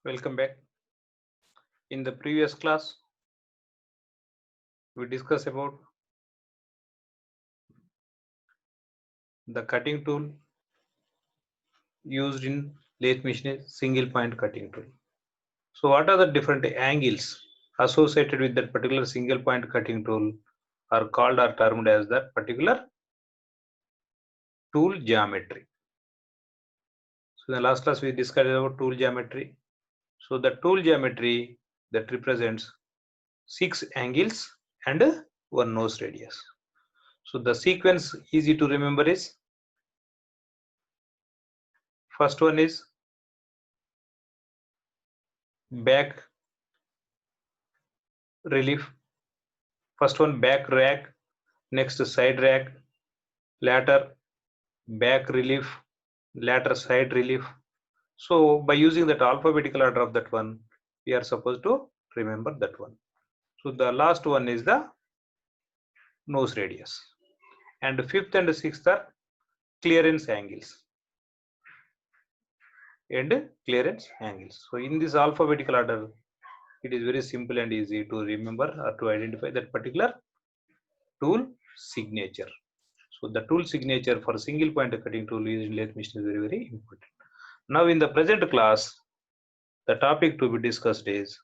Welcome back. In the previous class, we discussed about the cutting tool used in lathe machine, single point cutting tool. So what are the different angles associated with that particular single point cutting tool are called or termed as that particular tool geometry. So in the last class we discussed about tool geometry. So the tool geometry that represents 6 angles and 1 nose radius. So the sequence easy to remember is, first one is back relief, first one back rack, next side rack, later back relief, later side relief. So by using that alphabetical order of that one, we are supposed to remember that one. So the last one is the nose radius, and fifth and sixth are clearance angles and clearance angles. So in this alphabetical order, it is very simple and easy to remember or to identify that particular tool signature. So the tool signature for single point cutting tool used in lathe machine is very, very important. Now in the present class, the topic to be discussed is,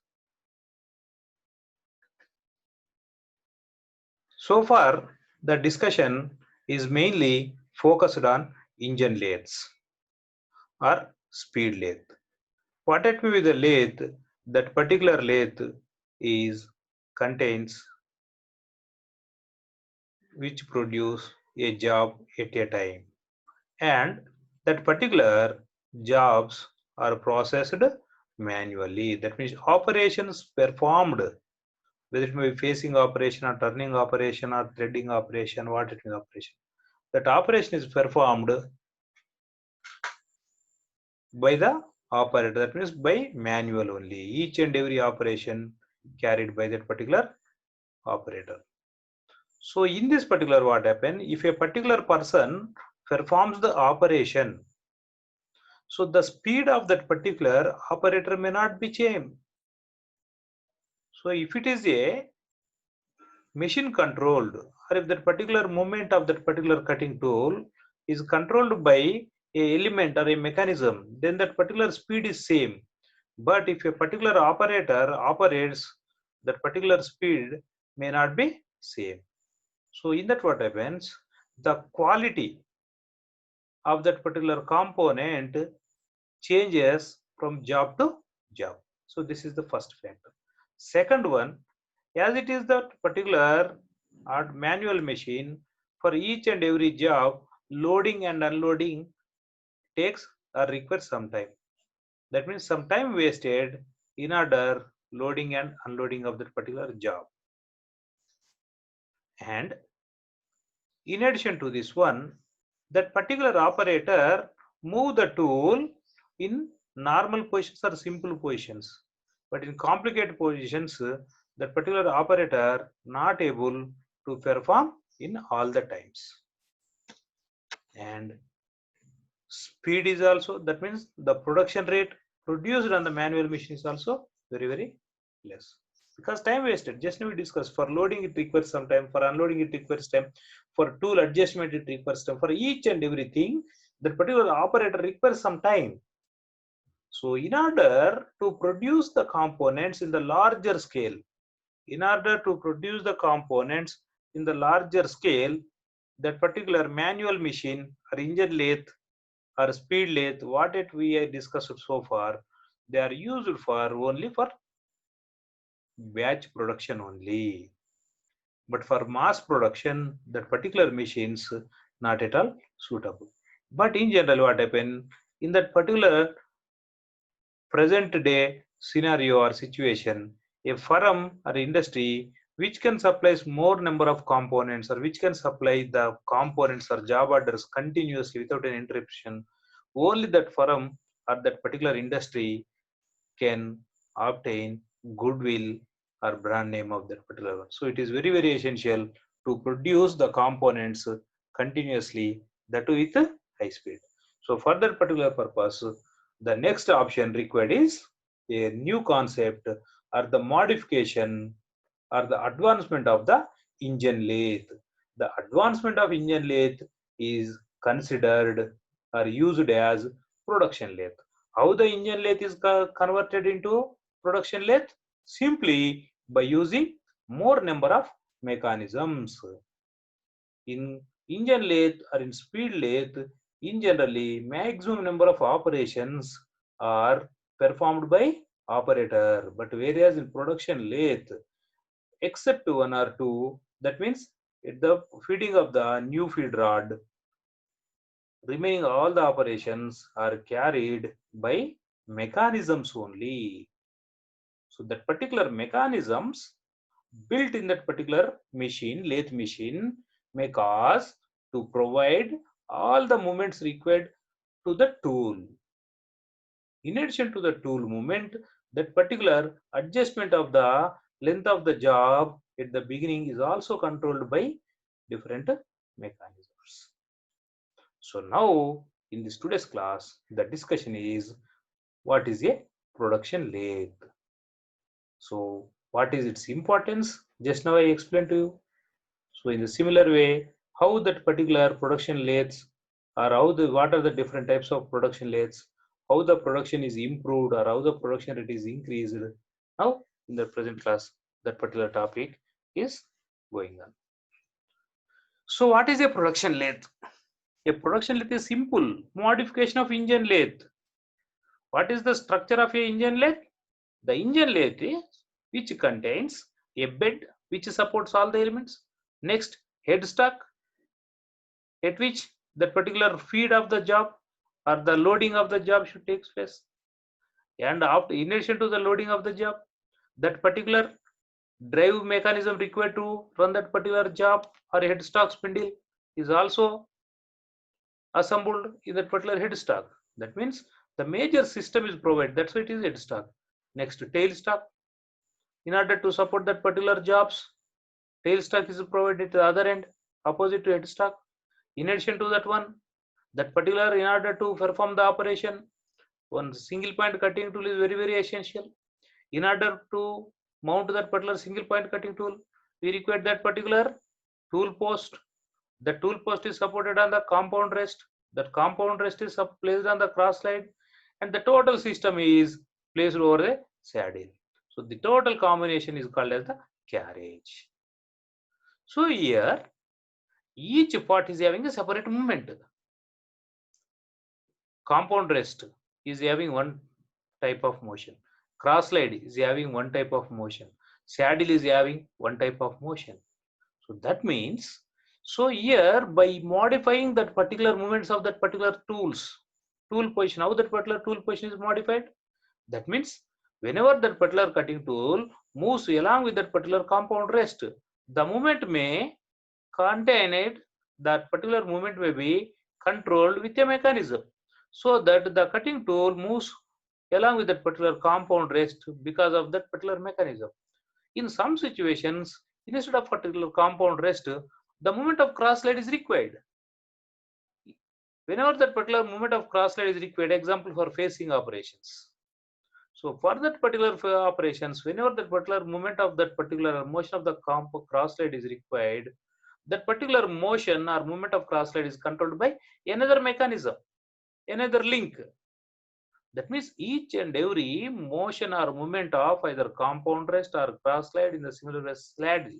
so far the discussion is mainly focused on engine lathes or speed lathe. What it may be the lathe, that particular lathe is contains which produce a job at a time, and that particular jobs are processed manually. That means operations performed, whether it may be facing operation or turning operation or threading operation, what it is operation. That operation is performed by the operator. That means by manual only. Each and every operation carried by that particular operator. So in this particular, what happen, if a particular person performs the operation, so the speed of that particular operator may not be changed. So if it is a machine controlled, or if that particular movement of that particular cutting tool is controlled by a element or a mechanism, then that particular speed is same. But if a particular operator operates, that particular speed may not be same. So in that, what happens, the quality of that particular component changes from job to job. So this is the first factor. Second one, as it is that particular manual machine, for each and every job, loading and unloading takes or requires some time. That means some time wasted in order loading and unloading of that particular job. And in addition to this one, that particular operator move the tool in normal positions or simple positions, but in complicated positions, that particular operator not able to perform in all the times. And speed is also, that means the production rate produced on the manual machine is also very, very less, because time wasted. Just now we discussed, for loading it requires some time, for unloading it requires time, for tool adjustment it requires time, for each and everything that particular operator requires some time. So in order to produce the components in the larger scale, in order to produce the components in the larger scale, that particular manual machine or engine lathe or speed lathe, what it we discussed so far, they are used for only for batch production only. But for mass production, that particular machines not at all suitable. But in general, what happen in that particular present day scenario or situation, a firm or industry which can supply more number of components, or which can supply the components or job orders continuously without an interruption, only that firm or that particular industry can obtain goodwill or brand name of that particular one. So it is very, very essential to produce the components continuously, that too with high speed. So for that particular purpose, the next option required is a new concept or the modification or the advancement of the engine lathe. The advancement of engine lathe is considered or used as production lathe. How the engine lathe is converted into production lathe? Simply by using more number of mechanisms. In engine lathe or in speed lathe, in generally maximum number of operations are performed by operator, but whereas in production lathe, except one or two, that means at the feeding of the new feed rod, remaining all the operations are carried by mechanisms only. So that particular mechanisms built in that particular machine, lathe machine, may cause to provide all the movements required to the tool. In addition to the tool movement, that particular adjustment of the length of the job at the beginning is also controlled by different mechanisms. So now in this today's class, the discussion is what is a production lathe. So what is its importance? Just now I explained to you. So in a similar way, how that particular production lathes or what are the different types of production lathes, how the production is improved or how the production rate is increased. Now in the present class, that particular topic is going on. So what is a production lathe? A production lathe is simple modification of engine lathe. What is the structure of a engine lathe? The engine lathe is which contains a bed which supports all the elements. Next, headstock at which that particular feed of the job or the loading of the job should take place. And after, in addition to the loading of the job, that particular drive mechanism required to run that particular job or headstock spindle is also assembled in that particular headstock. That means the major system is provided. That's why it is headstock. Next, tailstock. In order to support that particular jobs, tailstock is provided at the other end, opposite to headstock. In addition to that one, that particular in order to perform the operation, one single point cutting tool is very essential. In order to mount that particular single point cutting tool, we require that particular tool post. The tool post is supported on the compound rest. That compound rest is placed on the cross slide, and the total system is placed over the saddle. So the total combination is called as the carriage. So here each part is having a separate movement. Compound rest is having one type of motion. Cross slide is having one type of motion. Saddle is having one type of motion. So that means, so here by modifying that particular movements of that particular tools, tool position, how that particular tool position is modified? That means whenever that particular cutting tool moves along with that particular compound rest, the movement may contain it, that particular movement may be controlled with a mechanism, so that the cutting tool moves along with that particular compound rest because of that particular mechanism. In some situations, instead of particular compound rest, the movement of cross slide is required. Whenever that particular movement of cross slide is required, example for facing operations. So for that particular operations, whenever that particular movement of that particular motion of the cross slide is required, that particular motion or movement of cross slide is controlled by another mechanism, another link. That means each and every motion or movement of either compound rest or cross slide in the similar way slide,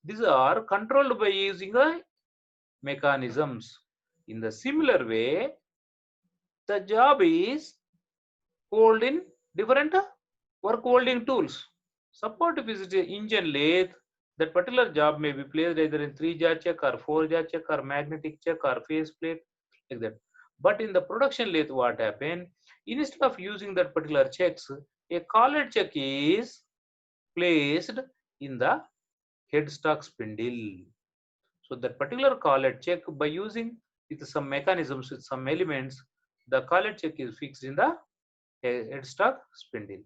these are controlled by using a mechanisms. In the similar way, the job is hold in different work holding tools. Support if it is an engine lathe, that particular job may be placed either in 3-jar chuck or 4-jar chuck or magnetic chuck or face plate, like that. But in the production lathe, what happened? Instead of using that particular chucks, a collet chuck is placed in the headstock spindle. So that particular collet chuck, by using with some mechanisms, with some elements, the collet chuck is fixed in the headstock spindle.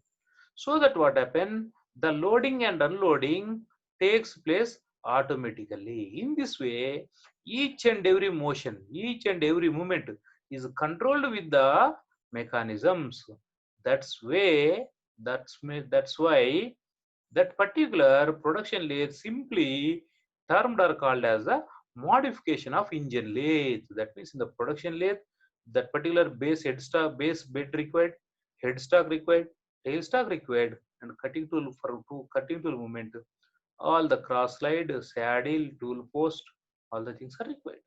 So that what happen, the loading and unloading takes place automatically. In this way, each and every motion, each and every movement is controlled with the mechanisms. That's why that particular production lathe simply termed or called as a modification of engine lathe. That means in the production lathe, that particular base bed required, headstock required, tailstock required, and cutting tool for cutting tool movement. All the cross slide, saddle, tool post, all the things are required.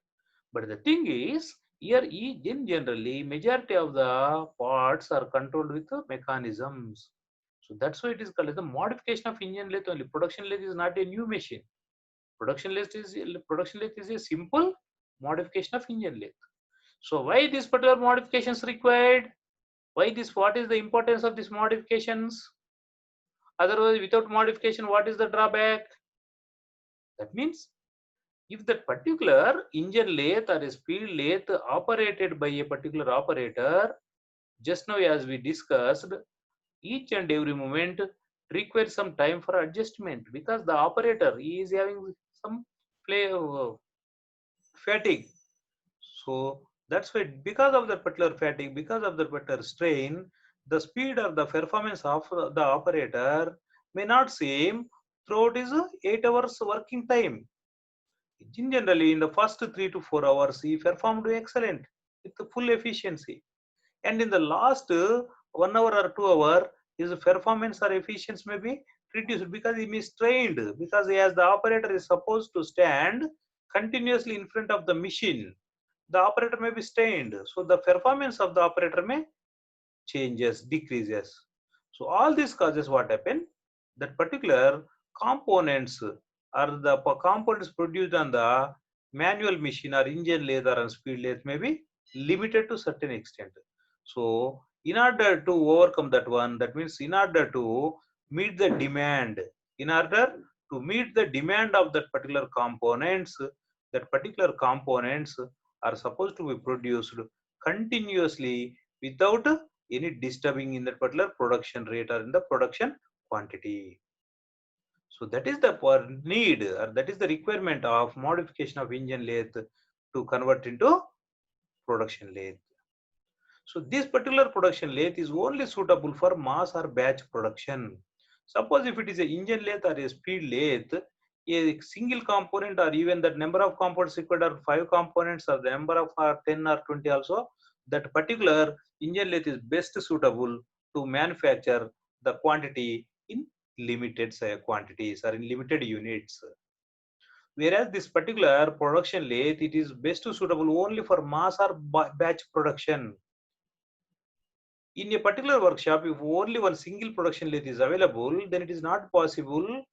But the thing is, here in generally, majority of the parts are controlled with the mechanisms. So that's why it is called as the modification of engine lathe only. Production lathe is not a new machine. Production lathe is a simple modification of engine lathe. So why these particular modifications required? Why this? What is the importance of these modifications? Otherwise, without modification, what is the drawback? That means if that particular engine lathe or a speed lathe operated by a particular operator, just now as we discussed, each and every moment requires some time for adjustment because the operator is having some play fatigue. So that's why because of that particular fatigue, because of that particular strain, the speed or the performance of the operator may not seem throughout his 8 hours working time. Generally, in the first 3 to 4 hours, he performed excellent with full efficiency. And in the last 1 hour or 2 hour, his performance or efficiency may be reduced because he is strained. Because as the operator is supposed to stand continuously in front of the machine, the operator may be strained. So the performance of the operator may changes, decreases. So all these causes what happen? That particular components or the components produced on the manual machine or engine lathe or speed lathe may be limited to certain extent. So in order to overcome that one, that means in order to meet the demand, in order to meet the demand of that particular components, that particular components are supposed to be produced continuously without any disturbing in that particular production rate or in the production quantity. So that is the need or that is the requirement of modification of engine lathe to convert into production lathe. So this particular production lathe is only suitable for mass or batch production. Suppose if it is a engine lathe or a speed lathe, a single component or even that number of components required are 5 components or the number of 10 or 20 also, that particular engine lathe is best suitable to manufacture the quantity in limited quantities or in limited units. Whereas this particular production lathe, it is best suitable only for mass or batch production. In a particular workshop, if only one single production lathe is available, then it is not possible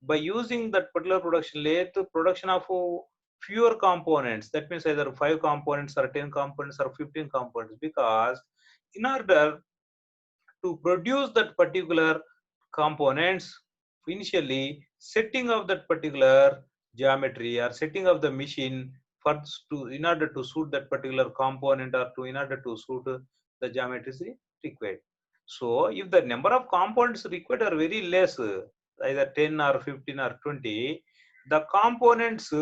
by using that particular production lathe production of fewer components. That means either 5 components or 10 components or 15 components, because in order to produce that particular components, initially setting of that particular geometry or setting of the machine first to in order to suit that particular component or to in order to suit the geometry is required. So if the number of components required are very less, either 10 or 15 or 20, the components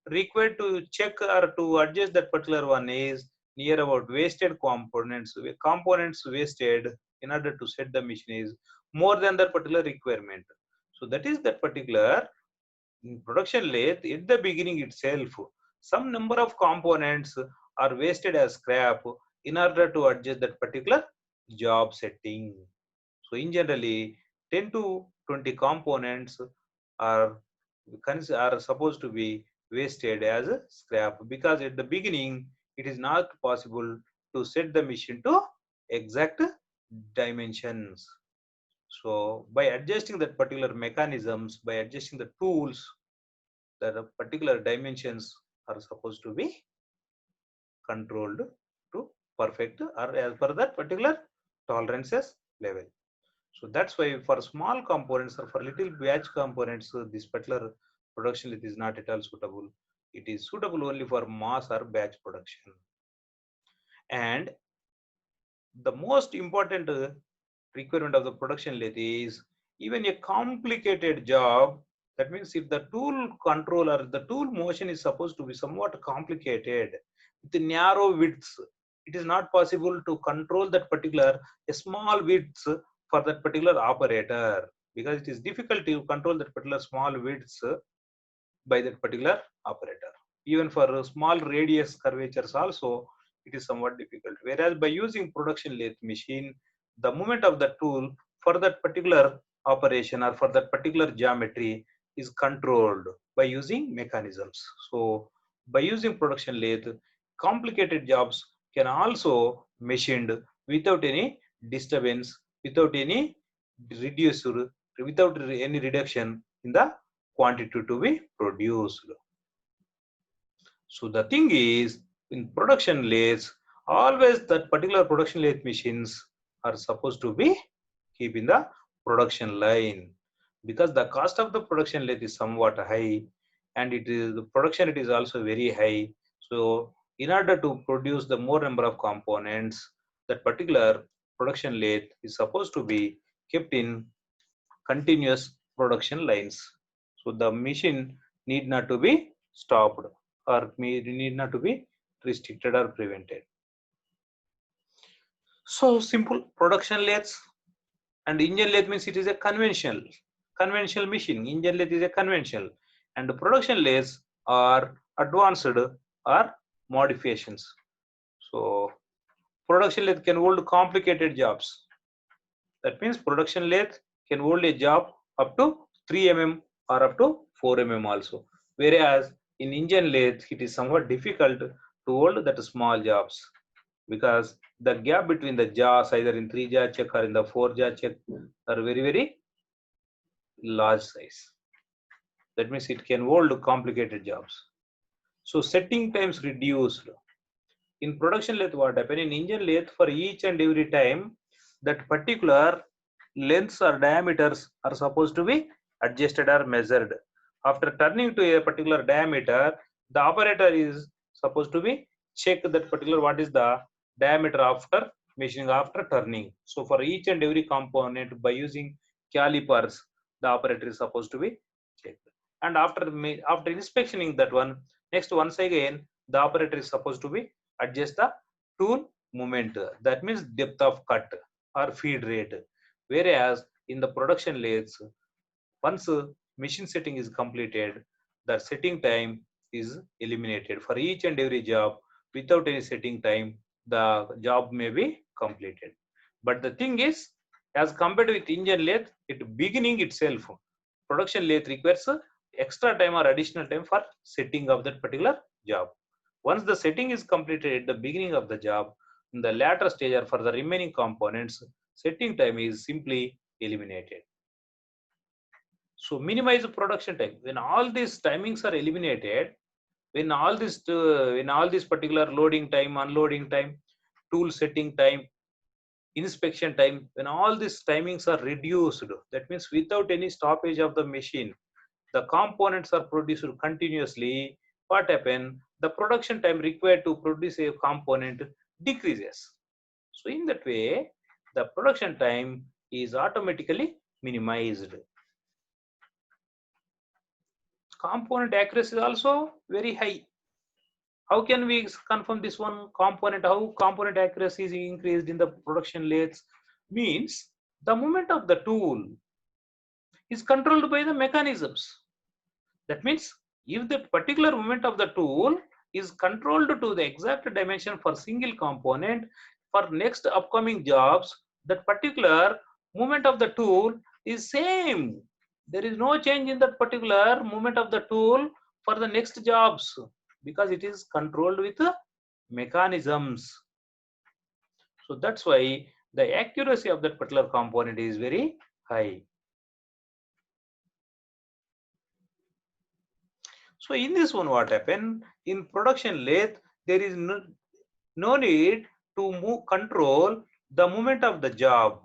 required to check or to adjust that particular one is near about wasted components. Components wasted in order to set the machine is more than that particular requirement. So that is that particular production lathe at the beginning itself. Some number of components are wasted as scrap in order to adjust that particular job setting. So in generally 10 to 20 components are are supposed to be wasted as scrap because at the beginning it is not possible to set the machine to exact dimensions. So by adjusting that particular mechanisms, by adjusting the tools, the particular dimensions are supposed to be controlled to perfect or as per that particular tolerances level. So that's why for small components or for little batch components, this particular production is not at all suitable. It is suitable only for mass or batch production. And the most important requirement of the production lathe is even a complicated job. That means if the tool control or the tool motion is supposed to be somewhat complicated with narrow widths, it is not possible to control that particular a small widths for that particular operator, because it is difficult to control that particular small widths by that particular operator. Even for small radius curvatures also, it is somewhat difficult. Whereas by using production lathe machine, the movement of the tool for that particular operation or for that particular geometry is controlled by using mechanisms. So by using production lathe, complicated jobs can also machined without any disturbance, without any reduced, without any reduction in the quantity to be produced. So the thing is, in production lathes, always that particular production lathe machines are supposed to be keep in the production line, because the cost of the production lathe is somewhat high, and it is the production it is also very high. So in order to produce the more number of components, that particular production lathe is supposed to be kept in continuous production lines. So the machine need not to be stopped or need not to be restricted or prevented. So simple production lathes and engine lathe means it is a conventional machine. Engine lathe is a conventional, and the production lathes are advanced or modifications. So production lathe can hold complicated jobs. That means production lathe can hold a job up to 3 mm or up to 4 mm also. Whereas in engine lathe, it is somewhat difficult to hold that small jobs, because the gap between the jaws, either in 3-jaw chuck or in the 4-jaw chuck, are very, very large size. That means it can hold complicated jobs. So setting times reduced. In production lathe, what happen? In engine lathe, for each and every time, that particular lengths or diameters are supposed to be adjusted or measured. After turning to a particular diameter, the operator is supposed to be check that particular what is the diameter after machining, after turning. So for each and every component, by using calipers, the operator is supposed to be checked. And after inspectioning that one, next once again the operator is supposed to be adjust the tool movement. That means depth of cut or feed rate. Whereas in the production lathes, once machine setting is completed, the setting time is eliminated. For each and every job, without any setting time, the job may be completed. But the thing is, as compared with engine lathe, it beginning itself, production lathe requires extra time or additional time for setting of that particular job. Once the setting is completed at the beginning of the job, in the latter stage or for the remaining components, setting time is simply eliminated. So minimize the production time. When all these timings are eliminated, when all this particular loading time, unloading time, tool setting time, inspection time, when all these timings are reduced, that means without any stoppage of the machine, the components are produced continuously. What happens? The production time required to produce a component decreases. So in that way, the production time is automatically minimized. Component accuracy is also very high. How can we confirm this one component? How component accuracy is increased in the production lathes? Means the movement of the tool is controlled by the mechanisms. That means if the particular movement of the tool is controlled to the exact dimension for single component, for next upcoming jobs, that particular movement of the tool is same. There is no change in that particular movement of the tool for the next jobs, because it is controlled with mechanisms. So that's why the accuracy of that particular component is very high. So in this one, what happened? In production lathe, there is no need to control the movement of the job.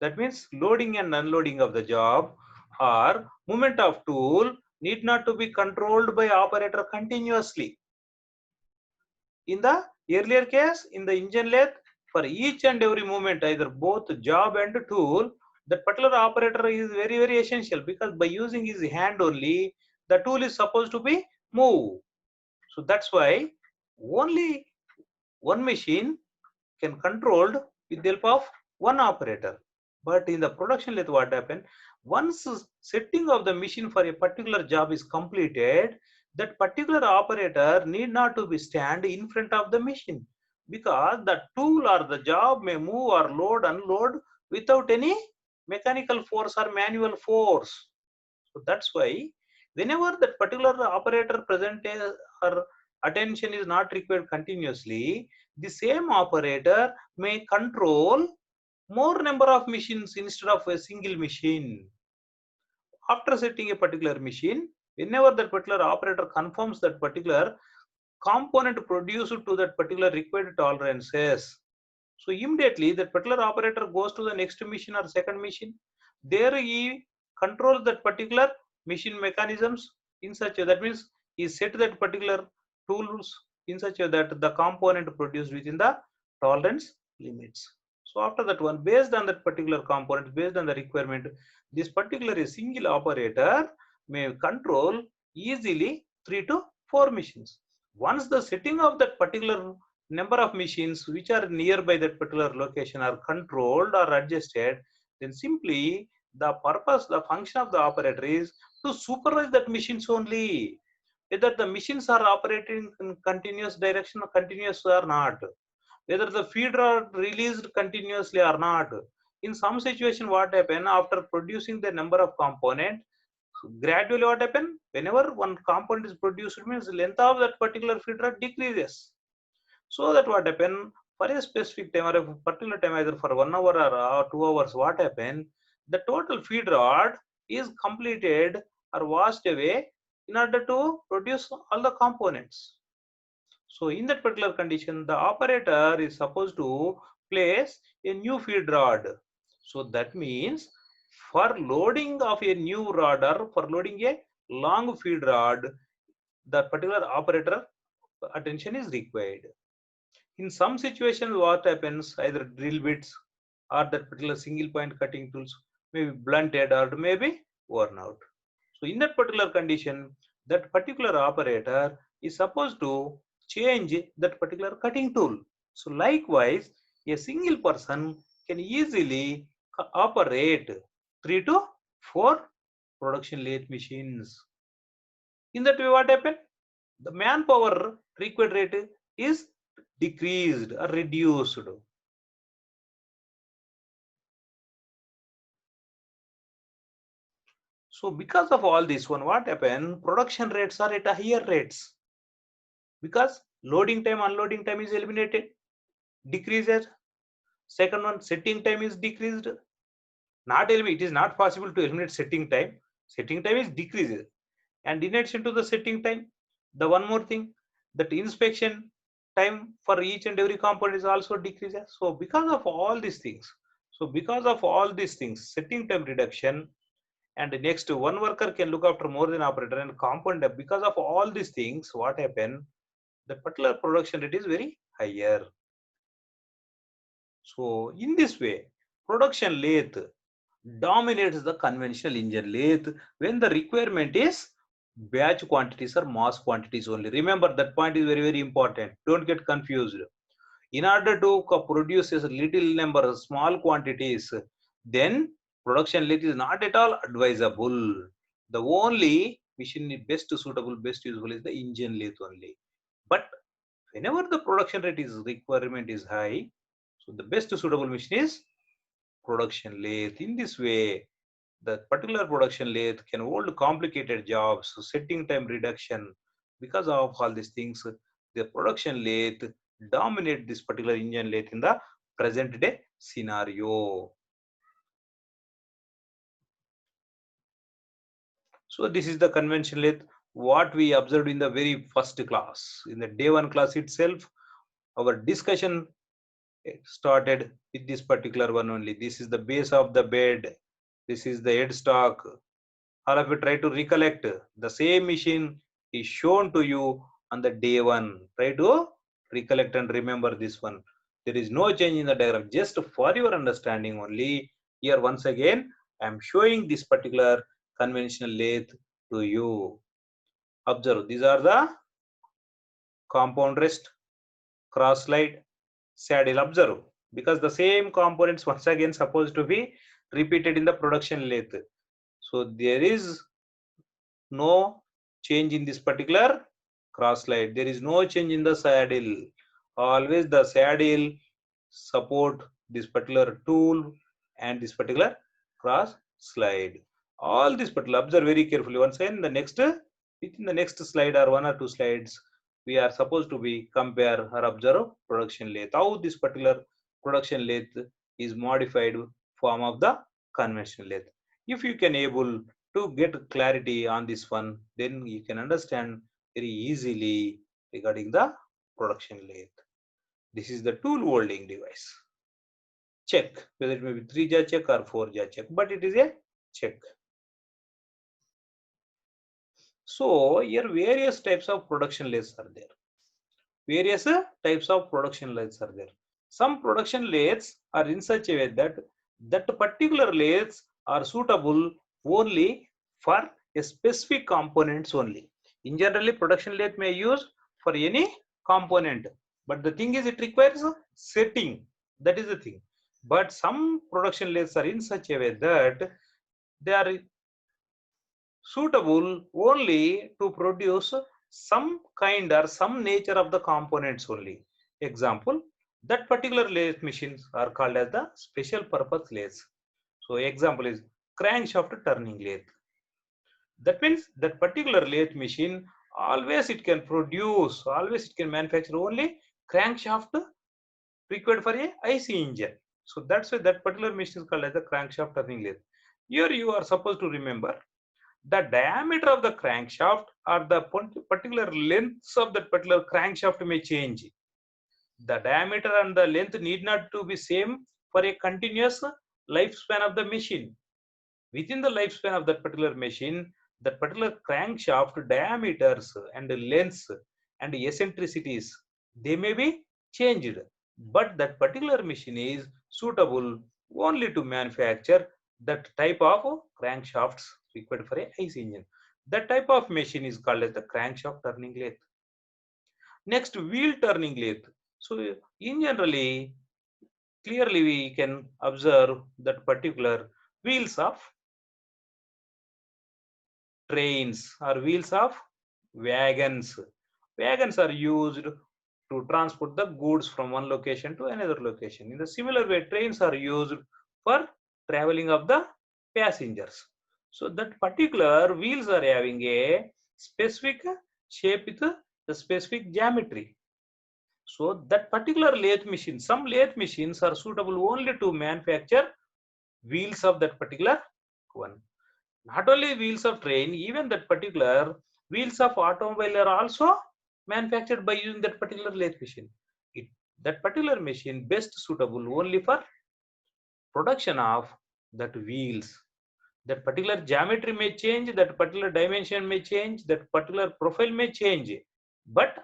That means loading and unloading of the job or movement of tool need not to be controlled by operator continuously. In the earlier case, in the engine lathe, for each and every movement, either both job and tool, that particular operator is very, very essential, because by using his hand only, the tool is supposed to be moved. So that's why only one machine can controlled with the help of one operator. But in the production lathe, what happened? Once setting of the machine for a particular job is completed, that particular operator need not to be stand in front of the machine, because the tool or the job may move or load, unload without any mechanical force or manual force. So that's why whenever that particular operator present or attention is not required continuously, the same operator may control more number of machines instead of a single machine. After setting a particular machine, whenever that particular operator confirms that particular component produced to that particular required tolerances, so immediately that particular operator goes to the next machine or second machine. There he controls that particular machine mechanisms in such a, that means he set that particular tools in such a that the component produced within the tolerance limits. So after that one, based on that particular component, based on the requirement, this particular single operator may control easily 3 to 4 machines. Once the setting of that particular number of machines which are nearby that particular location are controlled or adjusted, then simply the purpose, the function of the operator is to supervise that machines only, whether the machines are operating in continuous direction or continuous or not, whether the feed are released continuously or not. In some situation, what happen after producing the number of component, gradually what happen, whenever one component is produced, it means the length of that particular feed rod decreases. So that what happen, for a specific time or a particular time, either for 1 hour or 2 hours, what happen, the total feed rod is completed or washed away in order to produce all the components. So in that particular condition, the operator is supposed to place a new feed rod. So that means for loading of a new rod or for loading a long feed rod, the particular operator attention is required. In some situations, what happens, either drill bits or that particular single point cutting tools may be blunted or may be worn out. So in that particular condition, that particular operator is supposed to change that particular cutting tool. So likewise, a single person can easily operate 3 to 4 production lathe machines. In that way, what happened? The manpower required rate is decreased or reduced. So because of all this one, what happened? Production rates are at a higher rates because loading time, unloading time is eliminated, decreases. Second one, setting time is decreased. Not eliminate, it is not possible to eliminate setting time. Setting time is decreases. And in addition to the setting time, the one more thing, that inspection time for each and every component is also decreases. So because of all these things, setting time reduction, and next one worker can look after more than operator and component. Because of all these things, what happen? The particular production rate is very higher. So in this way, production lathe dominates the conventional engine lathe when the requirement is batch quantities or mass quantities only. Remember that point is very, very important. Don't get confused. In order to produce a little number of small quantities, then production lathe is not at all advisable. The only machine best suitable, best useful is the engine lathe only. But whenever the production rate is requirement is high, so the best suitable machine is production lathe. In this way, the particular production lathe can hold complicated jobs, so setting time reduction. Because of all these things, the production lathe dominate this particular engine lathe in the present day scenario. So this is the conventional lathe, what we observed in the very first class. In the day one class itself, our discussion started with this particular one only. This is the base of the bed. This is the headstock. All of you try to recollect. The same machine is shown to you on the day one. Try to recollect and remember this one. There is no change in the diagram. Just for your understanding only, here once again, I am showing this particular conventional lathe to you. Observe, these are the compound rest, cross slide, saddle. Observe, because the same components once again supposed to be repeated in the production lathe. So there is no change in this particular cross slide. There is no change in the saddle. Always the saddle support this particular tool and this particular cross slide. All this particular, observe very carefully. Once again, the next, within the next slide or 1 or 2 slides, we are supposed to be compare or observe production lathe. How this particular production lathe is modified form of the conventional lathe. If you can able to get clarity on this one, then you can understand very easily regarding the production lathe. This is the tool holding device. Check whether it may be 3-jaw check or 4-jaw check, but it is a check. So here various types of production lathes are there. Various types of production lathes are there. Some production lathes are in such a way that that particular lathes are suitable only for a specific components only. In generally, production lathe may use for any component, but the thing is it requires setting. That is the thing. But some production lathes are in such a way that they are suitable only to produce some kind or some nature of the components only. Example, that particular lathe machines are called as the special purpose lathes. So example is crankshaft turning lathe. That means that particular lathe machine always it can produce, always it can manufacture only crankshaft required for a IC engine. So that's why that particular machine is called as the crankshaft turning lathe. Here you are supposed to remember the diameter of the crankshaft or the particular lengths of that particular crankshaft may change. The diameter and the length need not to be same for a continuous lifespan of the machine. Within the lifespan of that particular machine, that particular crankshaft diameters and lengths and eccentricities, they may be changed. But that particular machine is suitable only to manufacture that type of crankshafts required for a IC engine. That type of machine is called as the crankshaft turning lathe. Next, wheel turning lathe. So in generally, clearly we can observe that particular wheels of trains or wheels of wagons. Wagons are used to transport the goods from one location to another location. In the similar way, trains are used for traveling of the passengers. So that particular wheels are having a specific shape with the specific geometry. So that particular lathe machine, some lathe machines are suitable only to manufacture wheels of that particular one. Not only wheels of train, even that particular wheels of automobile are also manufactured by using that particular lathe machine. That particular machine best suitable only for production of that wheels. That particular geometry may change, that particular dimension may change, that particular profile may change, but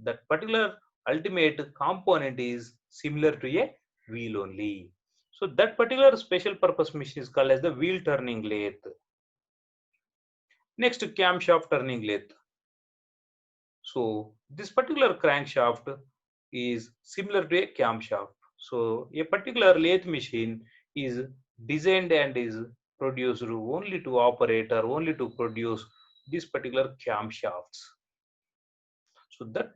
that particular ultimate component is similar to a wheel only. So that particular special purpose machine is called as the wheel turning lathe. Next, camshaft turning lathe. So this particular crankshaft is similar to a camshaft. So a particular lathe machine is designed and is produced only to operate or only to produce this particular camshafts. So that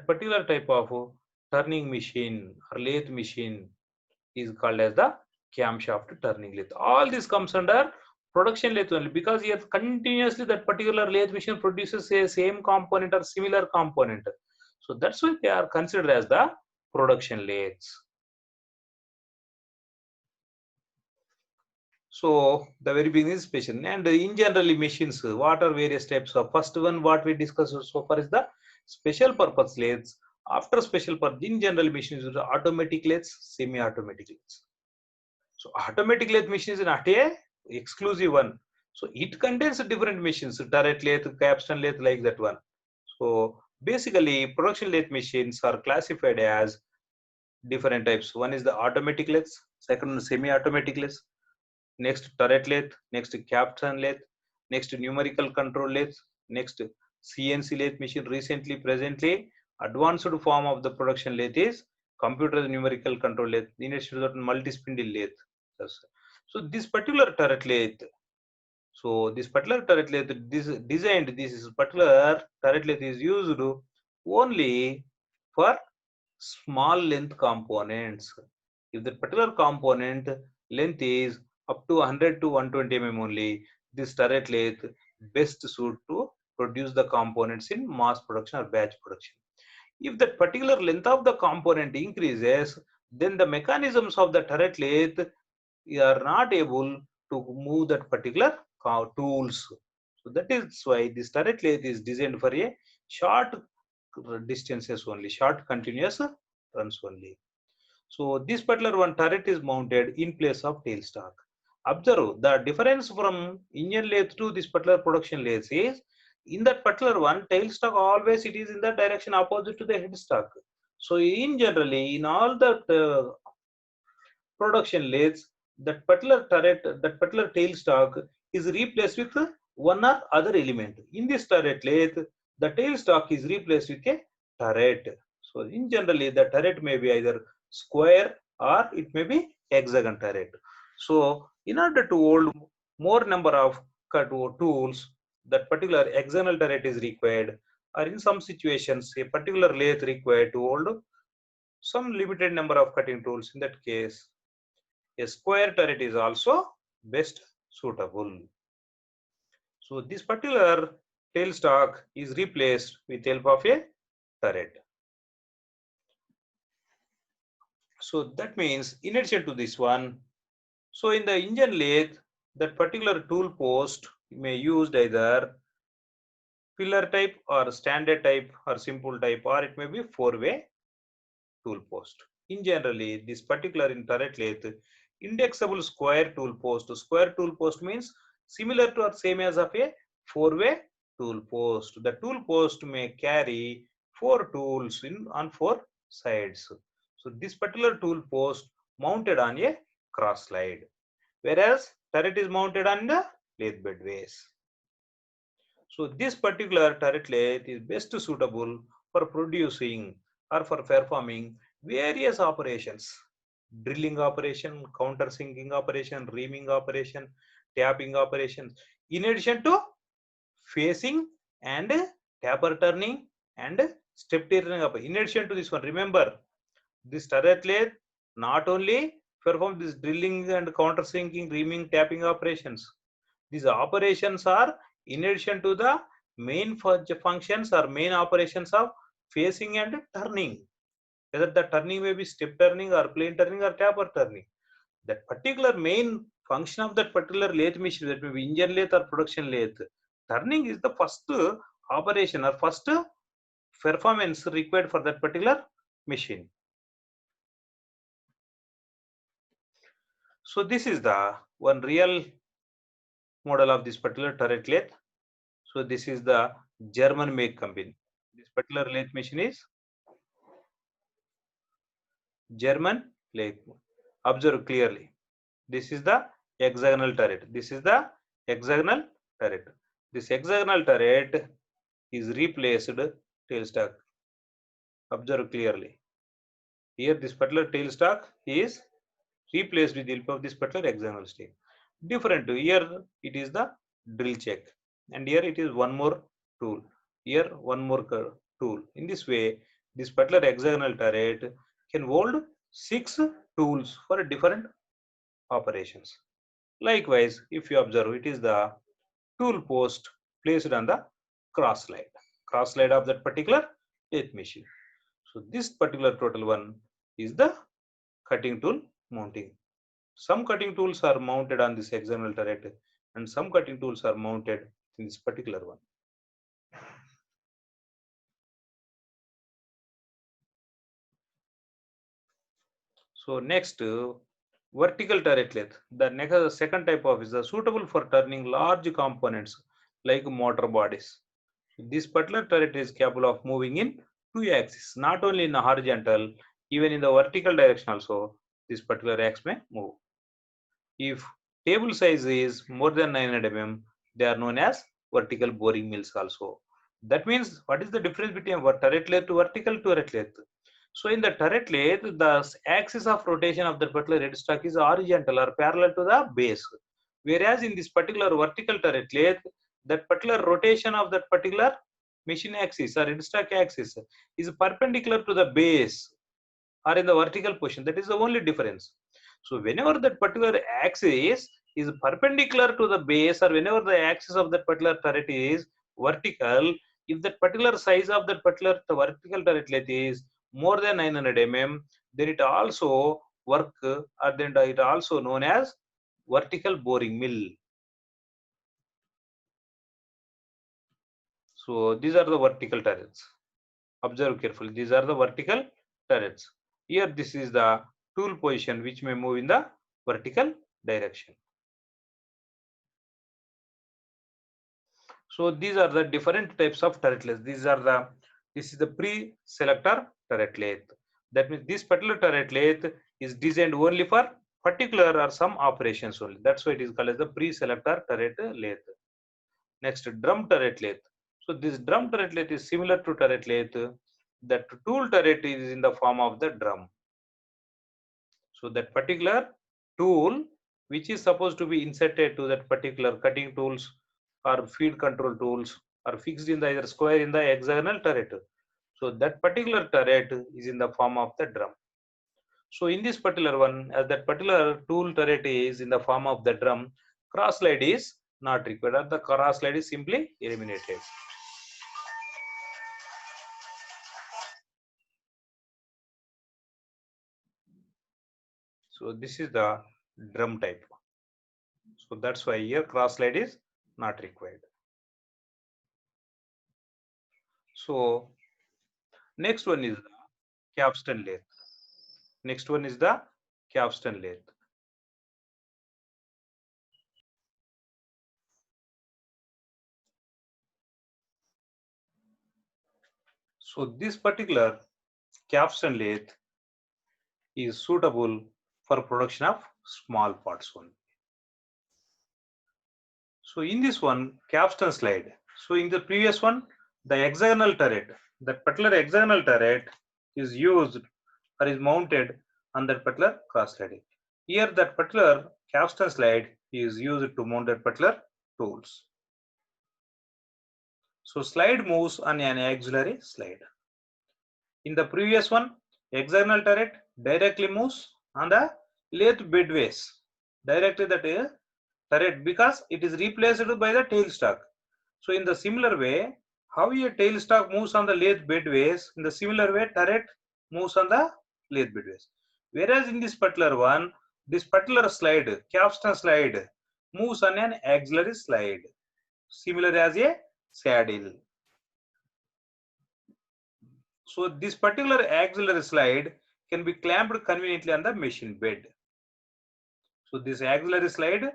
particular type of turning machine or lathe machine is called as the camshaft turning lathe. All this comes under production lathe only, because here continuously that particular lathe machine produces a same component or similar component. So that's why they are considered as the production lathes. So the very beginning is special, and in generally machines, what are various types of? First one what we discussed so far is the special purpose lathes. After special purpose, in general machines, automatic lathes, semi-automatic lathes. So automatic lathe machine is not a exclusive one. So it contains different machines, turret lathe, capstan lathe, like that one. So basically, production lathe machines are classified as different types. One is the automatic lathes, second semi-automatic lathes, next turret lathe, next capstan lathe, next numerical control lathe, next CNC lathe machine. Recently, presently, advanced form of the production lathe is computer numerical control lathe, inertia to multi-spindle lathe. So this particular turret lathe, this particular turret lathe this particular turret lathe is used only for small length components. If the particular component length is up to 100 to 120 mm only, this turret lathe best suit to produce the components in mass production or batch production. If that particular length of the component increases, then the mechanisms of the turret lathe are not able to move that particular tools. So that is why this turret lathe is designed for a short distances only, short continuous runs only. So this particular one turret is mounted in place of tailstock. Observe the difference from engine lathe to this particular production lathe is in that particular one tailstock always it is in the direction opposite to the headstock. So in generally in all the production lathes that particular turret, that particular tailstock is replaced with one or other element. In this turret lathe, the tailstock is replaced with a turret. So in generally, the turret may be either square or it may be hexagon turret. So in order to hold more number of tools, that particular hexagonal turret is required, or in some situations, a particular lathe required to hold some limited number of cutting tools. In that case, a square turret is also best suitable. So this particular tailstock is replaced with help of a turret. So that means in addition to this one, so in the engine lathe, that particular tool post may used either pillar type or standard type or simple type, or it may be four-way tool post. In generally, this particular in turret lathe, indexable square tool post. Square tool post means similar to or same as of a four-way tool post. The tool post may carry four tools on four sides. So this particular tool post mounted on a cross slide, whereas turret is mounted on the lathe bed base. So this particular turret lathe is best suitable for producing or for performing various operations: drilling operation, countersinking operation, reaming operation, tapping operations, in addition to facing and taper turning and step turning. In addition to this one, remember this turret lathe not only perform this drilling and countersinking, reaming, tapping operations. These operations are in addition to the main functions or main operations of facing and turning. Whether the turning may be step turning or plane turning or taper turning. That particular main function of that particular lathe machine, that may be engine lathe or production lathe, turning is the first operation or first performance required for that particular machine. So this is the one real model of this particular turret lathe. So this is the German make company. This particular lathe machine is German lathe. Observe clearly. This is the hexagonal turret. This is the hexagonal turret. This hexagonal turret is replaced tailstock. Observe clearly. Here this particular tailstock is replaced with the help of this particular hexagonal stick. Different. Here it is the drill check, and here it is one more tool. Here one more tool. In this way, this particular hexagonal turret can hold 6 tools for different operations. Likewise, if you observe, it is the tool post placed on the cross slide of that particular lathe machine. So this particular total one is the cutting tool mounting. Some cutting tools are mounted on this hexagonal turret and some cutting tools are mounted in this particular one. So next, vertical turret lathe. The next second type of is suitable for turning large components like motor bodies. This particular turret is capable of moving in 2 axes, not only in the horizontal, even in the vertical direction also. This particular axe may move. If table size is more than 900 mm, they are known as vertical boring mills also. That means what is the difference between turret lathe to vertical turret lathe? So in the turret lathe, the axis of rotation of that particular headstock is horizontal or parallel to the base. Whereas in this particular vertical turret lathe, that particular rotation of that particular machine axis or headstock axis is perpendicular to the base or in the vertical position. That is the only difference. So whenever that particular axis is perpendicular to the base, or whenever the axis of that particular turret is vertical, if that particular size of that particular vertical turret lathe is more than 900 mm, then it also work, or then it also known as vertical boring mill. So these are the vertical turrets. Observe carefully. These are the vertical turrets. Here this is the tool position which may move in the vertical direction. So these are the different types of turret lathe. This is the pre-selector turret lathe. That means this particular turret lathe is designed only for particular or some operations only. That's why it is called as the pre-selector turret lathe. Next, drum turret lathe. So this drum turret lathe is similar to turret lathe. That tool turret is in the form of the drum. So that particular tool which is supposed to be inserted to that particular cutting tools or feed control tools are fixed in the either square in the hexagonal turret. So that particular turret is in the form of the drum. So in this particular one, as that particular tool turret is in the form of the drum, cross slide is not required. The cross slide is simply eliminated. So this is the drum type. So that's why here cross slide is not required. So next one is the capstan lathe. Next one is the capstan lathe. So this particular capstan lathe is suitable for production of small parts only. So in this one, capstan slide. So in the previous one, the hexagonal turret, that particular hexagonal turret is used or is mounted on that particular cross slide. Here that particular capstan slide is used to mount that particular tools. So slide moves on an auxiliary slide. In the previous one, hexagonal turret directly moves on the lathe bedways. Directly that turret, because it is replaced by the tailstock. So in the similar way, how a tailstock moves on the lathe bedways, in the similar way turret moves on the lathe bedways. Whereas in this particular one, this particular slide, capstan slide, moves on an auxiliary slide, similar as a saddle. So this particular auxiliary slide can be clamped conveniently on the machine bed. So this auxiliary slide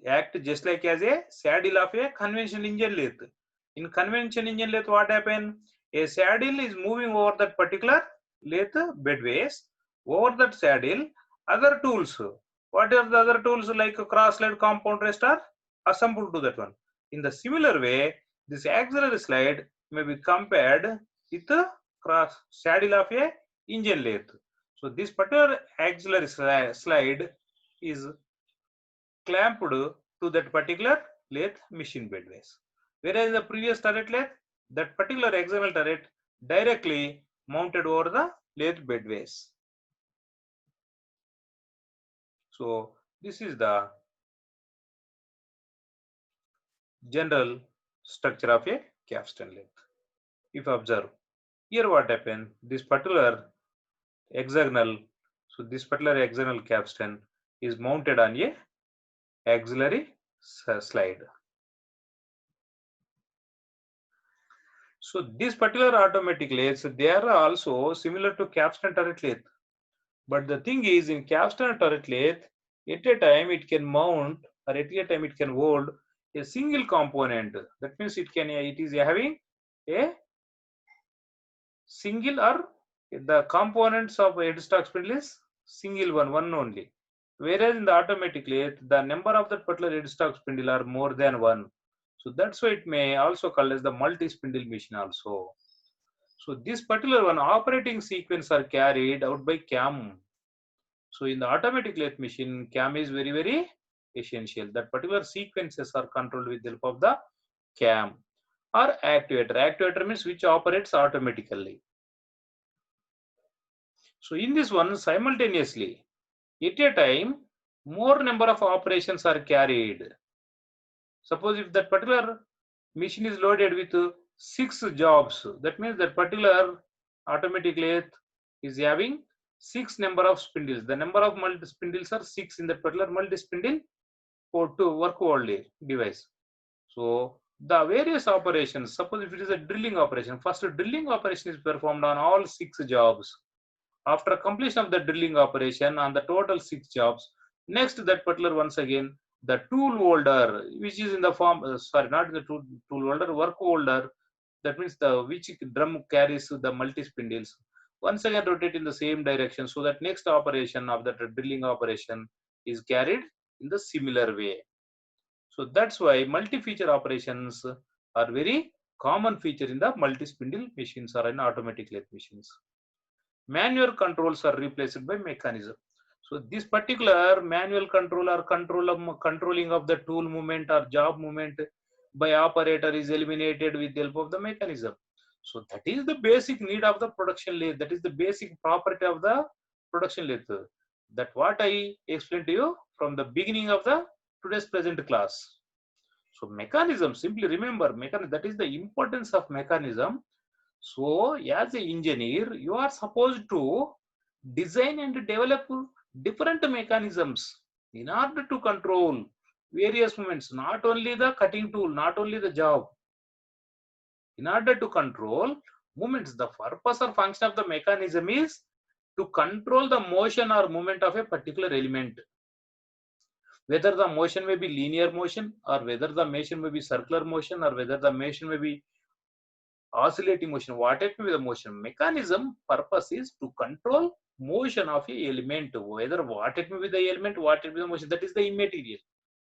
act just like as a saddle of a conventional engine lathe. In conventional engine lathe, what happen? A saddle is moving over that particular lathe bedways. Over that saddle, other tools. What are the other tools like a cross slide, compound rest are assembled to that one. In the similar way, this auxiliary slide may be compared with the cross saddle of a engine lathe. So this particular auxiliary slide is clamped to that particular lathe machine bedways. Whereas in the previous turret lathe, that particular hexagonal turret directly mounted over the lathe bedways. So this is the general structure of a capstan lathe. If you observe, here what happened, this particular hexagonal, so this particular hexagonal capstan is mounted on a auxiliary slide. So this particular automatic lathes, they are also similar to capstan turret lathe. But the thing is, in capstan turret lathe, at a time it can mount, or at a time it can hold a single component. That means it is having a single, or the components of headstock spindle is single one only. Whereas in the automatic lathe, the number of that particular headstock spindle are more than one. So that's why it may also called as the multi-spindle machine also. So this particular one operating sequence are carried out by CAM. So in the automatic lathe machine, CAM is very, very essential. That particular sequences are controlled with the help of the CAM or actuator. Actuator means which operates automatically. So in this one, simultaneously, at a time, more number of operations are carried. Suppose if that particular machine is loaded with 6 jobs, that means that particular automatic lathe is having 6 number of spindles. The number of multi spindles are 6 in that particular multi spindle or to work only device. So the various operations, suppose if it is a drilling operation, first drilling operation is performed on all 6 jobs. After completion of the drilling operation on the total 6 jobs, next that particular once again the tool holder, which is in the form sorry, not in the tool holder, work holder, that means the which drum carries the multi spindles, once again rotate in the same direction, so that next operation of that drilling operation is carried in the similar way. So that's why multi-feature operations are very common feature in the multi-spindle machines or in automatic lathe machines. Manual controls are replaced by mechanism. So this particular manual control or controlling of the tool movement or job movement by operator is eliminated with the help of the mechanism. So that is the basic need of the production lathe. That is the basic property of the production lathe. That what I explained to you from the beginning of the today's present class. So mechanism, simply remember mechanism, that is the importance of mechanism. So as an engineer, you are supposed to design and develop different mechanisms in order to control various movements, not only the cutting tool, not only the job. In order to control movements, the purpose or function of the mechanism is to control the motion or movement of a particular element. Whether the motion may be linear motion, or whether the motion may be circular motion, or whether the motion may be oscillating motion, whatever may be the motion, mechanism purpose is to control motion of a element, whether what it may be the element, what it may be the motion, that is the immaterial.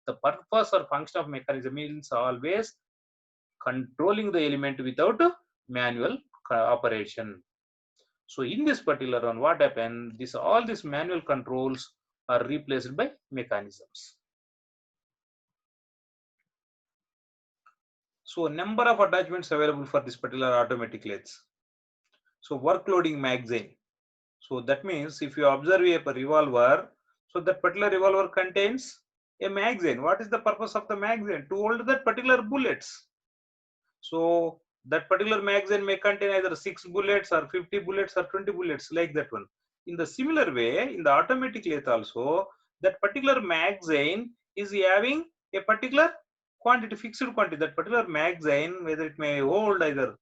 The purpose or function of mechanism is always controlling the element without manual operation. So in this particular one, what happened, this all these manual controls are replaced by mechanisms. So number of attachments available for this particular automatic lathes. So work loading magazine. So that means if you observe a revolver, so that particular revolver contains a magazine. What is the purpose of the magazine? To hold that particular bullets. So that particular magazine may contain either 6 bullets or 50 bullets or 20 bullets, like that one. In the similar way, in the automatic lathe also, that particular magazine is having a particular quantity, fixed quantity. That particular magazine, whether it may hold either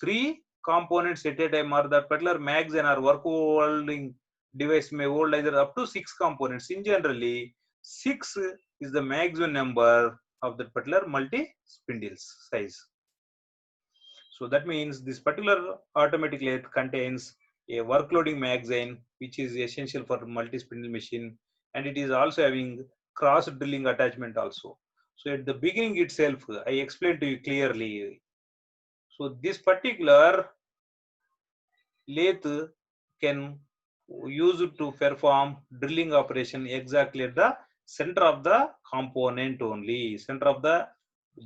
3 components at a time, or that particular magazine or work holding device may hold either up to 6 components. In generally, 6 is the maximum number of that particular multi spindles size. So that means this particular automatic lathe contains a work loading magazine, which is essential for multi spindle machine, and it is also having cross drilling attachment also. So at the beginning itself, I explained to you clearly. So this particular lathe can use it to perform drilling operation exactly at the center of the component only, center of the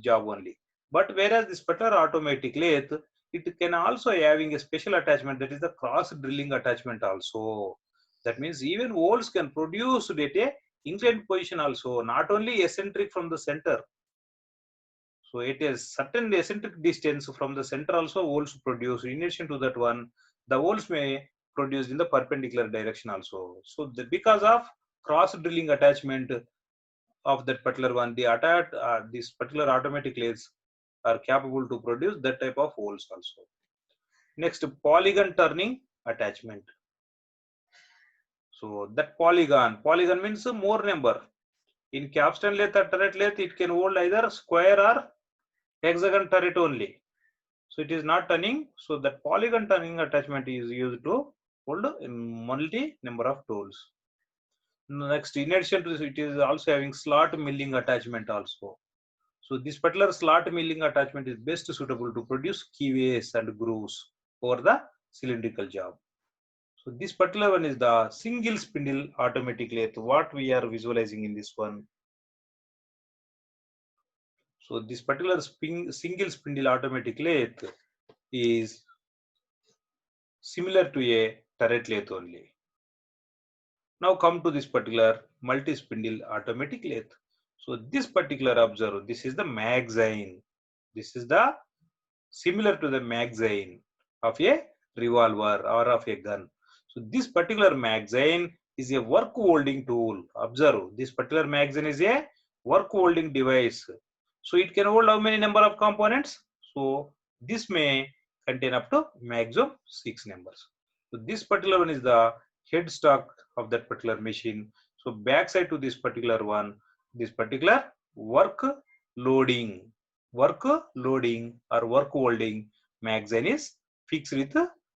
job only. But whereas this particular automatic lathe, it can also having a special attachment, that is the cross drilling attachment also. That means even holes can produce at a inclined position also, not only eccentric from the center. So it is certain eccentric distance from the center also holes produce. In addition to that one, the holes may produce in the perpendicular direction also. So because of cross drilling attachment of that particular one, this particular automatic lathes are capable to produce that type of holes also. Next, polygon turning attachment. So that polygon means more number. In capstan lathe or turret lathe, it can hold either square or hexagon turret only. So it is not turning. So that polygon turning attachment is used to hold a multi number of tools. Next, in addition to this, it is also having slot milling attachment also. So this particular slot milling attachment is best suitable to produce keyways and grooves. over the cylindrical job. So this particular one is the single spindle automatic lathe. What we are visualizing in this one. So this particular single spindle automatic lathe is similar to a turret lathe only. Now come to this particular multi-spindle automatic lathe. So this particular, observe, this is the magazine. This is the similar to the magazine of a revolver or of a gun. So this particular magazine is a work holding tool. Observe, this particular magazine is a work holding device. So it can hold how many number of components? So this may contain up to maximum 6 numbers. So this particular one is the headstock of that particular machine. So backside to this particular one, this particular work loading or work holding magazine is fixed with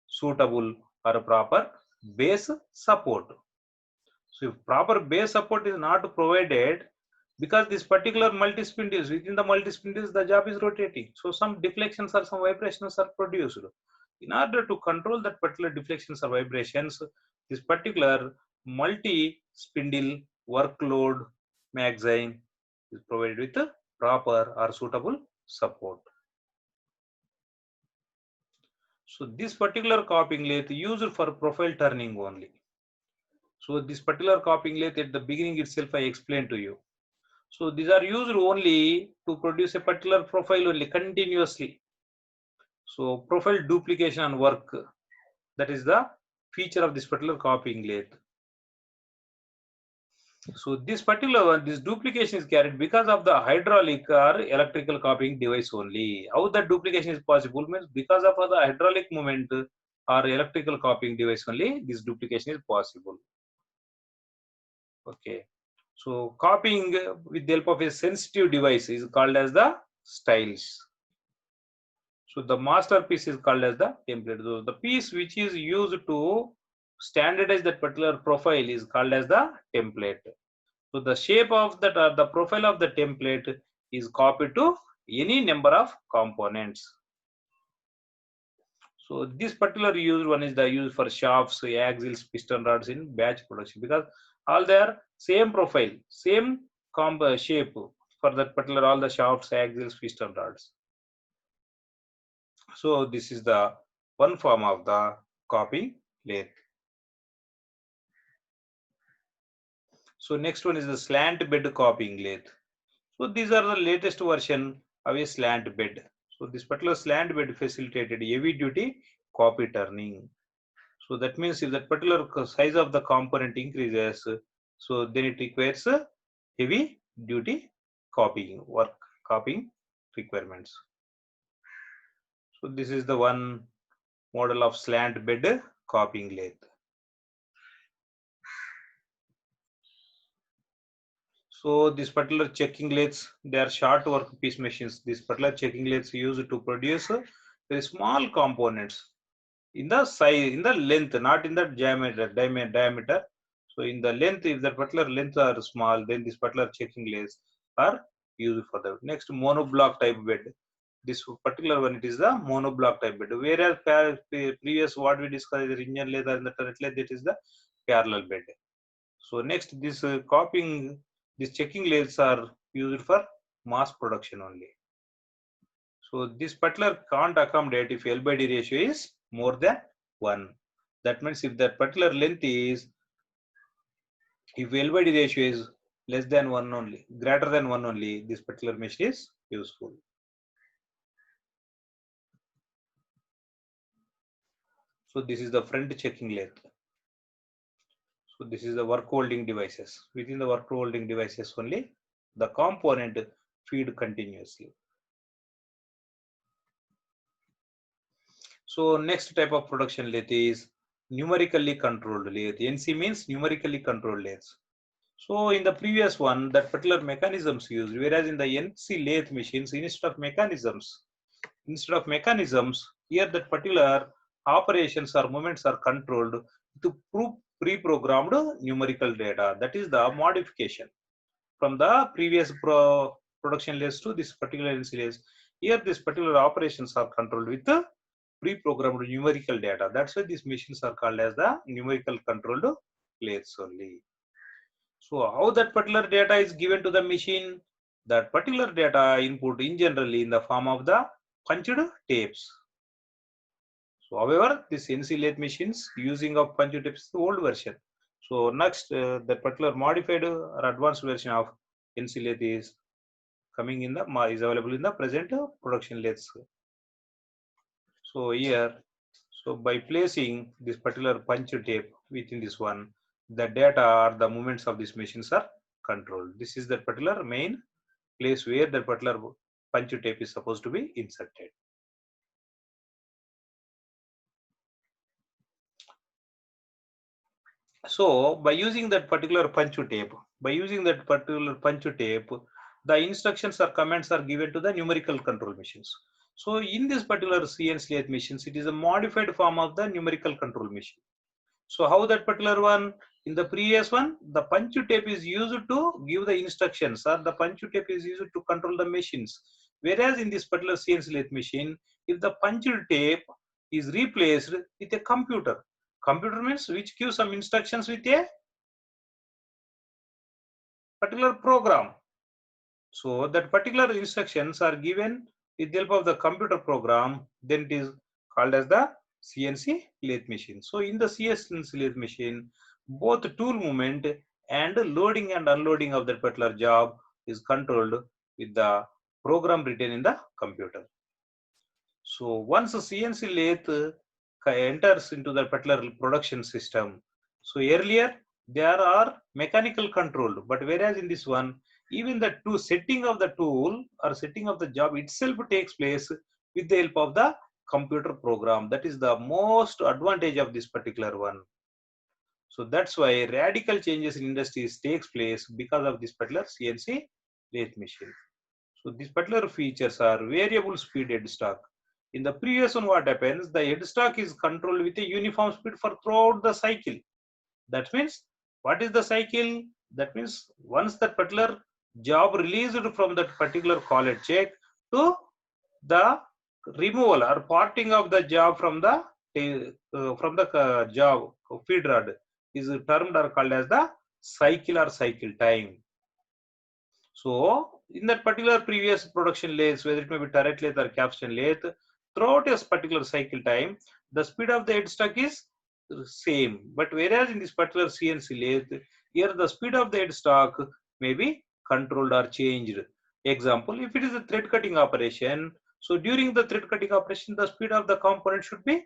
suitable or proper base support. So if proper base support is not provided, because this particular multi-spindles, within the multi-spindles the job is rotating, so some deflections or some vibrations are produced. In order to control that particular deflections or vibrations, this particular multi-spindle workload magazine is provided with proper or suitable support. So this particular copying lathe used for profile turning only. So this particular copying lathe, at the beginning itself I explained to you. So these are used only to produce a particular profile only continuously. So profile duplication and work, that is the feature of this particular copying lathe. So this particular one, this duplication is carried because of the hydraulic or electrical copying device only. How that duplication is possible means because of the hydraulic movement or electrical copying device only, this duplication is possible. Okay. So copying with the help of a sensitive device is called as the styles. So the masterpiece is called as the template. So the piece which is used to standardize that particular profile is called as the template. So the shape of that or the profile of the template is copied to any number of components. So this particular use one is the use for shafts, axles, piston rods in batch production, because all they are same profile, same shape for that particular all the shafts, axles, piston rods. So this is the one form of the copying lathe. So next one is the slant bed copying lathe. So these are the latest version of a slant bed. So this particular slant bed facilitated heavy duty copy turning. So that means if that particular size of the component increases, so then it requires heavy duty copying requirements. So this is the one model of slant bed copying lathe. So this particular checking lathes, they are short workpiece machines. This particular checking lathes used to produce very small components in the size, in the length, not in the diameter. So in the length, if the particular length are small, then this particular checking lathes are used for that. Next, monoblock type bed. This particular one, it is the monoblock type bed. Whereas previous what we discussed, the engine lathe and the turret lathe, that is the parallel bed. So next, this copying, these checking lathes are used for mass production only. So this particular can't accommodate if L by D ratio is more than 1. That means if that particular length is, if L by D ratio is less than 1 only, greater than 1 only, this particular machine is useful. So this is the front checking lathe. So this is the work holding devices. Within the work holding devices only, the component feed continuously. So next type of production lathe is numerically controlled lathe. NC means numerically controlled lathes. So in the previous one, that particular mechanisms used, whereas in the NC lathe machines, instead of mechanisms, here that particular operations or movements are controlled to pre-programmed numerical data. That is the modification from the previous production lathes to this particular NC lathe. Here, this particular operations are controlled with pre-programmed numerical data. That's why these machines are called as the numerical controlled lathes only. So how that particular data is given to the machine? That particular data input in generally in the form of the punched tapes. So however, this CNC lathe machines using of punched tapes is the old version. So next, the particular modified or advanced version of CNC lathe is coming in the is available in the present production lathes. So here, so by placing this particular punch tape within this one, the data or the movements of these machines are controlled. This is the particular main place where the particular punch tape is supposed to be inserted. So by using that particular punch tape, the instructions or commands are given to the numerical control machines. So in this particular CNC lathe machines, it is a modified form of the numerical control machine. So how that particular one? In the previous one, the punch tape is used to give the instructions, or the punch tape is used to control the machines. Whereas in this particular CNC lathe machine, if the punch tape is replaced with a computer, computer means which gives some instructions with a particular program. So that particular instructions are given with the help of the computer program, then it is called as the CNC lathe machine. So in the CNC lathe machine, both tool movement and loading and unloading of that particular job is controlled with the program written in the computer. So once a CNC lathe enters into the particular production system, so earlier there are mechanical controlled, but whereas in this one, even the setting of the tool or setting of the job itself takes place with the help of the computer program. That is the most advantage of this particular one. So that's why radical changes in industries takes place because of this particular CNC lathe machine. So these particular features are variable speed head stock. In the previous one, what happens? The head stock is controlled with a uniform speed for throughout the cycle. That means, what is the cycle? That means once that particular job released from that particular collet check to the removal or parting of the job from the job feed rod is termed or called as the cycle or cycle time. So in that particular previous production lathes, whether it may be turret lathe or capstan lathe, throughout a particular cycle time, the speed of the headstock is same. But whereas in this particular CNC lathe, here the speed of the headstock may be controlled or changed. Example, if it is a thread cutting operation, so during the thread cutting operation, the speed of the component should be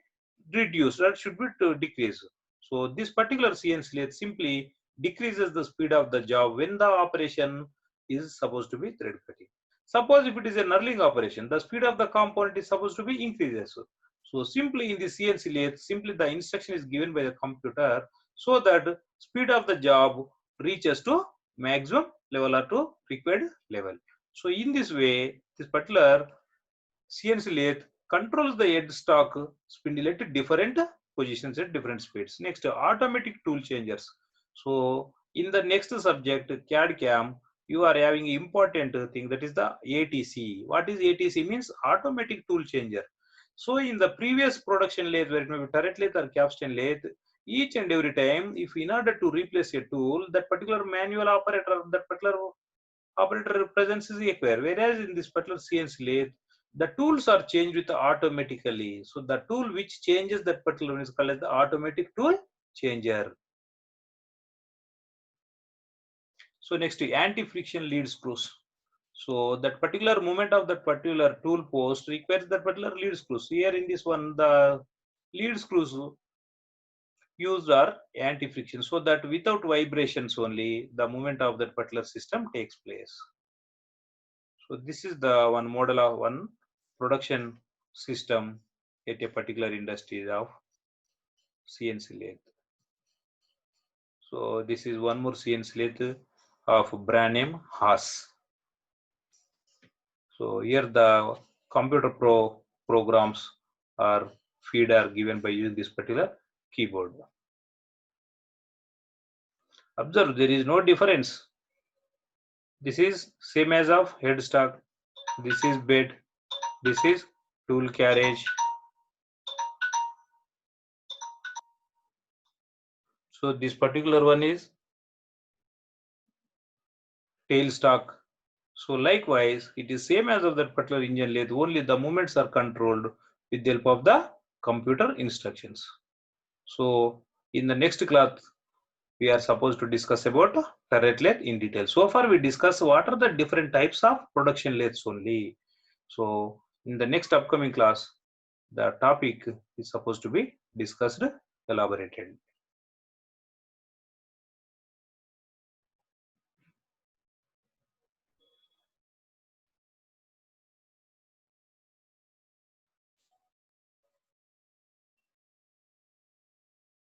reduced, that should be to decrease. So this particular CNC lathe simply decreases the speed of the job when the operation is supposed to be thread cutting. Suppose if it is a knurling operation, the speed of the component is supposed to be increases. So simply in the CNC lathe, simply the instruction is given by the computer so that speed of the job reaches to maximum level or to required level. So in this way, this particular CNC lathe controls the head stock spindle at different positions at different speeds. Next, automatic tool changers. So in the next subject, CAD CAM, you are having important thing, that is the ATC. What is ATC? Means automatic tool changer. So in the previous production lathe, where it may be turret lathe or capstan lathe, each and every time, if in order to replace a tool, that particular manual operator, that particular operator presence is required. Whereas in this particular CNC lathe, the tools are changed with automatically. So the tool which changes that particular one is called as the automatic tool changer. So next, anti-friction lead screws. So that particular movement of that particular tool post requires that particular lead screws. Here in this one, the lead screws used are anti-friction, so that without vibrations only the movement of that particular system takes place. So this is the one model of one production system at a particular industry of CNC lathe. So this is one more CNC lathe of brand name Haas. So here the computer programs are given by using this particular keyboard. Observe, there is no difference. This is same as of headstock. This is bed. This is tool carriage. So this particular one is tailstock. So likewise, it is same as of that particular engine lathe, only the movements are controlled with the help of the computer instructions. So in the next class, we are supposed to discuss about ferrite lathe in detail. So far we discussed what are the different types of production lathes only. So in the next upcoming class, the topic is supposed to be discussed elaborated.